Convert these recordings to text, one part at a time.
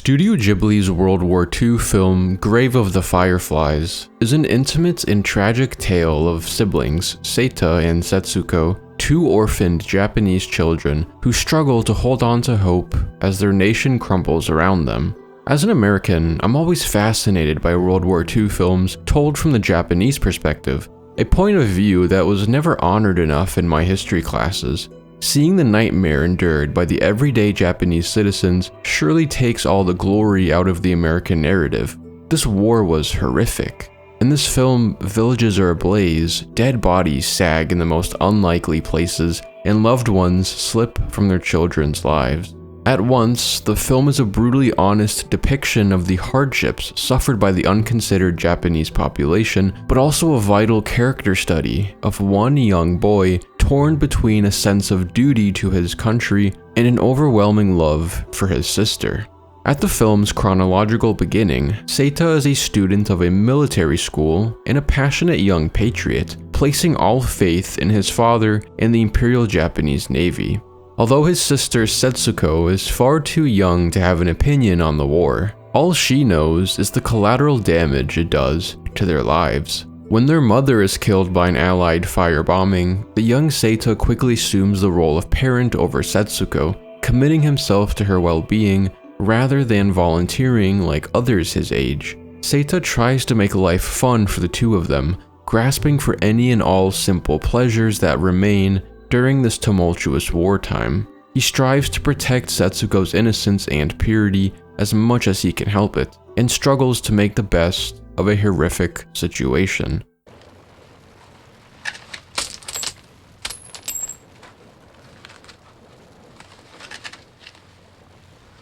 Studio Ghibli's World War II film Grave of the Fireflies is an intimate and tragic tale of siblings, Seita and Setsuko, two orphaned Japanese children who struggle to hold on to hope as their nation crumbles around them. As an American, I'm always fascinated by World War II films told from the Japanese perspective, a point of view that was never honored enough in my history classes. Seeing the nightmare endured by the everyday Japanese citizens surely takes all the glory out of the American narrative. This war was horrific. In this film, villages are ablaze, dead bodies sag in the most unlikely places, and loved ones slip from their children's lives. At once, the film is a brutally honest depiction of the hardships suffered by the unconsidered Japanese population, but also a vital character study of one young boy torn between a sense of duty to his country and an overwhelming love for his sister. At the film's chronological beginning, Seita is a student of a military school and a passionate young patriot, placing all faith in his father and the Imperial Japanese Navy. Although his sister Setsuko is far too young to have an opinion on the war, all she knows is the collateral damage it does to their lives. When their mother is killed by an allied firebombing, the young Seita quickly assumes the role of parent over Setsuko, committing himself to her well-being rather than volunteering like others his age. Seita tries to make life fun for the two of them, grasping for any and all simple pleasures that remain during this tumultuous wartime. He strives to protect Setsuko's innocence and purity as much as he can help it, and struggles to make the best of a horrific situation.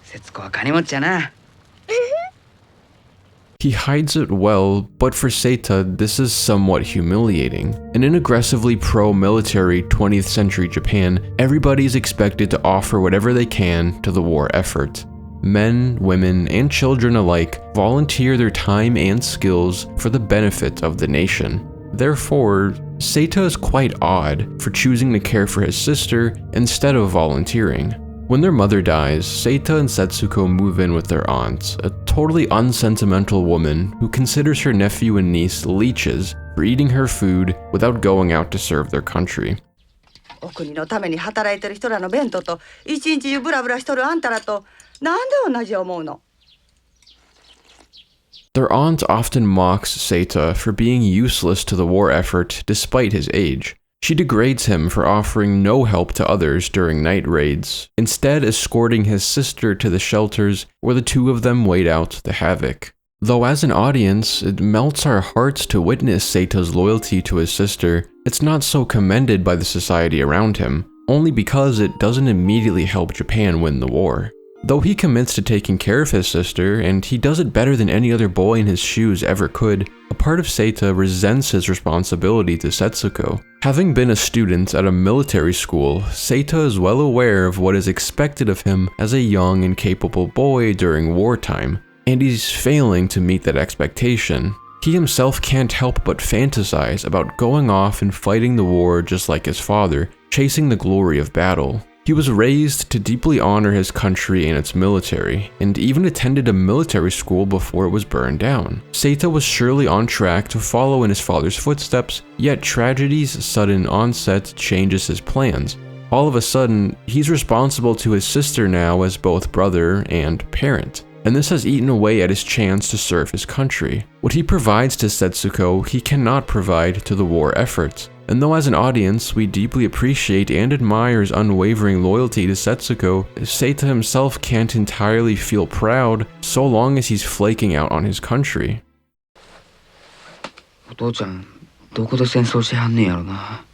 節子は金持ちやな。 He hides it well, but for Seita, this is somewhat humiliating. In an aggressively pro-military 20th century Japan, everybody is expected to offer whatever they can to the war effort. Men, women, and children alike volunteer their time and skills for the benefit of the nation. Therefore, Seita is quite odd for choosing to care for his sister instead of volunteering. When their mother dies, Seita and Setsuko move in with their aunt, a totally unsentimental woman who considers her nephew and niece leeches for eating her food without going out to serve their country. お国のために働いてる人らの弁当と一日中ブラブラしとるあんたらとなんで同じ思うの? Their aunt often mocks Seita for being useless to the war effort despite his age. She degrades him for offering no help to others during night raids, instead escorting his sister to the shelters where the two of them wait out the havoc. Though as an audience, it melts our hearts to witness Seita's loyalty to his sister, it's not so commended by the society around him, only because it doesn't immediately help Japan win the war. Though he commits to taking care of his sister, and he does it better than any other boy in his shoes ever could, a part of Seita resents his responsibility to Setsuko. Having been a student at a military school, Seita is well aware of what is expected of him as a young and capable boy during wartime, and he's failing to meet that expectation. He himself can't help but fantasize about going off and fighting the war just like his father, chasing the glory of battle. He was raised to deeply honor his country and its military, and even attended a military school before it was burned down. Seita was surely on track to follow in his father's footsteps, yet tragedy's sudden onset changes his plans. All of a sudden, he's responsible to his sister now as both brother and parent, and this has eaten away at his chance to serve his country. What he provides to Setsuko, he cannot provide to the war effort. And though as an audience, we deeply appreciate and admire his unwavering loyalty to Setsuko, Seita himself can't entirely feel proud so long as he's flaking out on his country. お父ちゃん、どこで戦争しはんねやろな。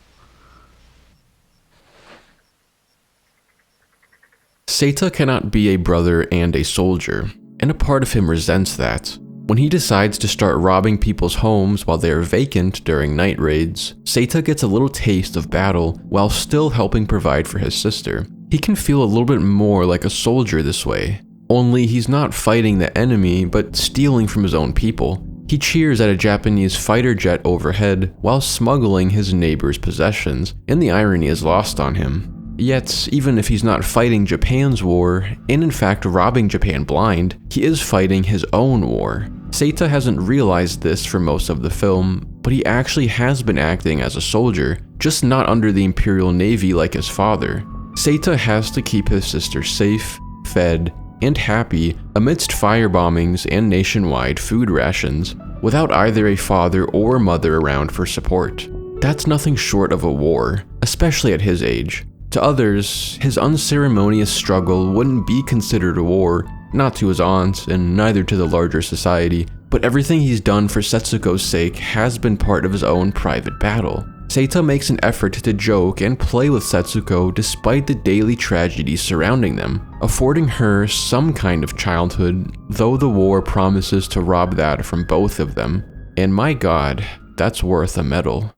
Seita cannot be a brother and a soldier, and a part of him resents that. When he decides to start robbing people's homes while they are vacant during night raids, Seita gets a little taste of battle while still helping provide for his sister. He can feel a little bit more like a soldier this way, only he's not fighting the enemy but stealing from his own people. He cheers at a Japanese fighter jet overhead while smuggling his neighbor's possessions, and the irony is lost on him. Yet, even if he's not fighting Japan's war, and in fact robbing Japan blind, he is fighting his own war. Seita hasn't realized this for most of the film, but he actually has been acting as a soldier, just not under the Imperial Navy like his father. Seita has to keep his sister safe, fed, and happy amidst firebombings and nationwide food rations, without either a father or mother around for support. That's nothing short of a war, especially at his age. To others, his unceremonious struggle wouldn't be considered a war, not to his aunt, and neither to the larger society, but everything he's done for Setsuko's sake has been part of his own private battle. Seita makes an effort to joke and play with Setsuko despite the daily tragedies surrounding them, affording her some kind of childhood, though the war promises to rob that from both of them. And my god, that's worth a medal.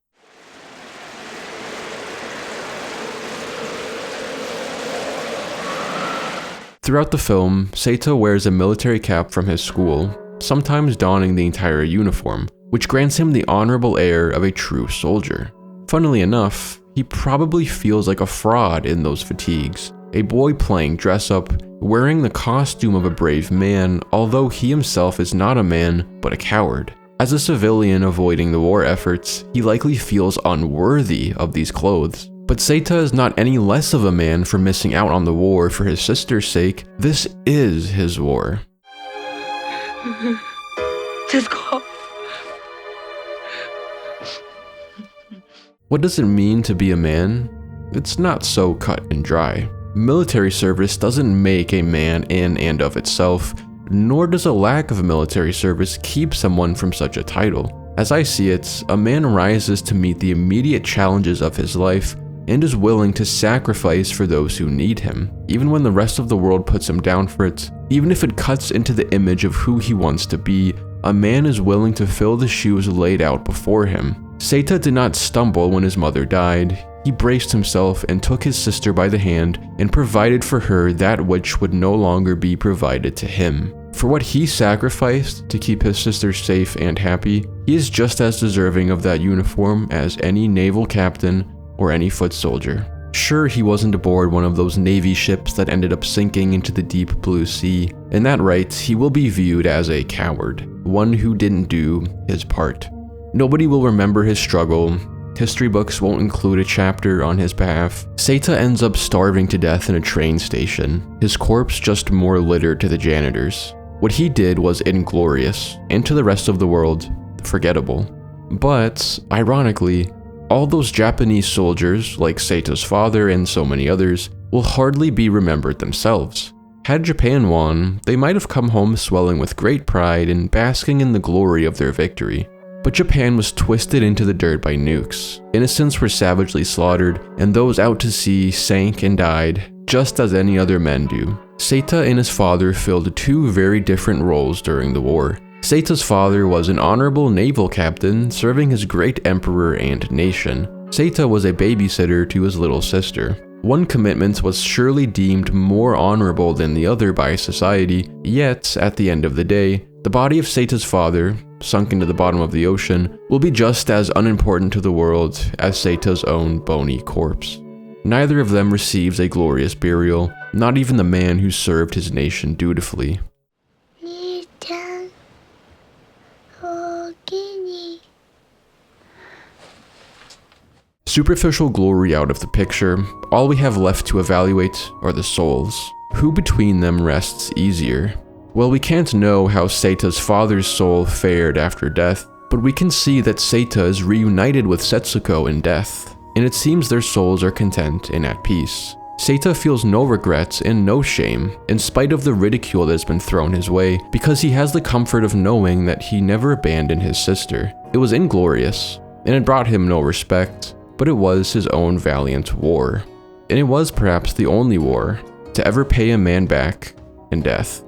Throughout the film, Seita wears a military cap from his school, sometimes donning the entire uniform, which grants him the honorable air of a true soldier. Funnily enough, he probably feels like a fraud in those fatigues, a boy playing dress-up, wearing the costume of a brave man, although he himself is not a man, but a coward. As a civilian avoiding the war efforts, he likely feels unworthy of these clothes. But Seita is not any less of a man for missing out on the war for his sister's sake. This is his war. Setsuko. What does it mean to be a man? It's not so cut and dry. Military service doesn't make a man in and of itself, nor does a lack of military service keep someone from such a title. As I see it, a man rises to meet the immediate challenges of his life and is willing to sacrifice for those who need him, even when the rest of the world puts him down for it. Even if it cuts into the image of who he wants to be, a man is willing to fill the shoes laid out before him. Seita did not stumble when his mother died. He braced himself and took his sister by the hand and provided for her that which would no longer be provided to him. For what he sacrificed to keep his sister safe and happy, he is just as deserving of that uniform as any naval captain or any foot soldier. Sure, he wasn't aboard one of those Navy ships that ended up sinking into the deep blue sea. In that right, he will be viewed as a coward, one who didn't do his part. Nobody will remember his struggle. History books won't include a chapter on his behalf. Seita ends up starving to death in a train station, his corpse just more littered to the janitors. What he did was inglorious, and to the rest of the world, forgettable. But, ironically, all those Japanese soldiers, like Seita's father and so many others, will hardly be remembered themselves. Had Japan won, they might have come home swelling with great pride and basking in the glory of their victory. But Japan was twisted into the dirt by nukes. Innocents were savagely slaughtered, and those out to sea sank and died, just as any other men do. Seita and his father filled two very different roles during the war. Seita's father was an honorable naval captain serving his great emperor and nation. Seita was a babysitter to his little sister. One commitment was surely deemed more honorable than the other by society, yet, at the end of the day, the body of Seita's father, sunk into the bottom of the ocean, will be just as unimportant to the world as Seita's own bony corpse. Neither of them receives a glorious burial, not even the man who served his nation dutifully. Superficial glory out of the picture, all we have left to evaluate are the souls. Who between them rests easier? Well, we can't know how Seita's father's soul fared after death, but we can see that Seita is reunited with Setsuko in death, and it seems their souls are content and at peace. Seita feels no regrets and no shame, in spite of the ridicule that has been thrown his way, because he has the comfort of knowing that he never abandoned his sister. It was inglorious, and it brought him no respect, but it was his own valiant war. And it was perhaps the only war to ever pay a man back in death.